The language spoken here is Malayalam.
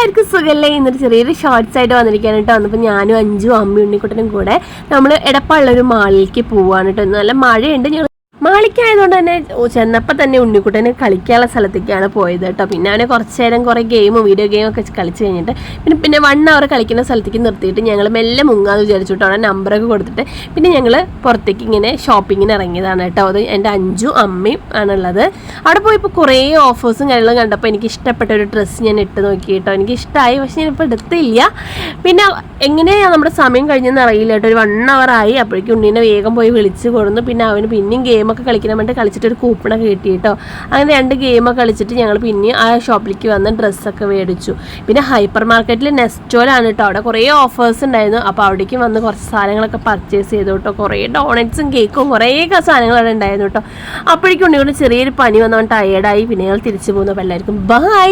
എല്ലാവർക്കും സുഖല്ലേ? ഇന്നൊരു ചെറിയൊരു ഷോർട്സ് ആയിട്ട് വന്നിരിക്കുകയാണ് കേട്ടോ. വന്നപ്പോൾ ഞാനും അഞ്ചും അമ്മയും ഉണ്ണിക്കുട്ടനും കൂടെ നമ്മൾ എടപ്പാളുള്ളൊരു മാളിലേക്ക് പോവാണ് കേട്ടോ. നല്ല മഴയുണ്ട്. ഞങ്ങൾ മാളിക്കായതുകൊണ്ട് തന്നെ ചെന്നപ്പോൾ തന്നെ ഉണ്ണിക്കുട്ടന് കളിക്കാനുള്ള സ്ഥലത്തേക്കാണ് പോയത് കേട്ടോ. പിന്നെ അവനെ കുറച്ച് നേരം കുറേ വീഡിയോ ഗെയിമൊക്കെ കളിച്ച് കഴിഞ്ഞിട്ട് പിന്നെ 1 hour കളിക്കുന്ന സ്ഥലത്തേക്ക് നിർത്തിയിട്ട് ഞങ്ങൾ മെല്ലെ മുങ്ങാന്ന് വിചാരിച്ചു കേട്ടോ. അവിടെ നമ്പറൊക്കെ കൊടുത്തിട്ട് പിന്നെ ഞങ്ങൾ പുറത്തേക്ക് ഇങ്ങനെ ഷോപ്പിങ്ങിന് ഇറങ്ങിയതാണ് കേട്ടോ. അത് എൻ്റെ അഞ്ചും അമ്മയും ആണുള്ളത്. അവിടെ പോയപ്പോൾ കുറേ ഓഫേഴ്സും കാര്യങ്ങളും കണ്ടപ്പോൾ എനിക്ക് ഇഷ്ടപ്പെട്ട ഒരു ഡ്രസ്സ് ഞാൻ ഇട്ട് നോക്കി കേട്ടോ. എനിക്ക് ഇഷ്ടമായി, പക്ഷെ ഞാനിപ്പോൾ എടുത്തില്ല. പിന്നെ എങ്ങനെയാണ് നമ്മുടെ സമയം കഴിഞ്ഞെന്ന് അറിയില്ല കേട്ടോ. ഒരു 1 hour ആയി. അപ്പോഴേക്കും ഉണ്ണീനെ വേഗം പോയി വിളിച്ച് കൊടുന്നു. പിന്നെ അവന് പിന്നെയും ഗെയിമൊക്കെ കളിക്കാൻ വേണ്ടി കളിച്ചിട്ട് ഒരു കൂപ്പണൊക്കെ കിട്ടി കേട്ടോ. അങ്ങനെ 2 ഗെയിമൊക്കെ കളിച്ചിട്ട് ഞങ്ങൾ പിന്നെ ആ ഷോപ്പിലേക്ക് വന്ന് ഡ്രസ്സൊക്കെ മേടിച്ചു. പിന്നെ ഹൈപ്പർ മാർക്കറ്റിൽ നെസ്റ്റോലാണ് കേട്ടോ. അവിടെ കുറേ ഓഫേഴ്സ് ഉണ്ടായിരുന്നു. അപ്പോൾ അവിടേക്ക് വന്ന് കുറച്ച് സാധനങ്ങളൊക്കെ പർച്ചേസ് ചെയ്തു കേട്ടോ. കുറേ ഡോണറ്റ്സും കേക്കും കുറേ സാധനങ്ങൾ അവിടെ ഉണ്ടായിരുന്നു കേട്ടോ. അപ്പോഴേക്കും ഉണ്ടെങ്കിൽ ചെറിയൊരു പനി വന്നവൻ ടയേർഡായി. പിന്നെ ഞങ്ങൾ തിരിച്ചു പോകുന്നു. അപ്പോൾ എല്ലാവർക്കും ബൈ.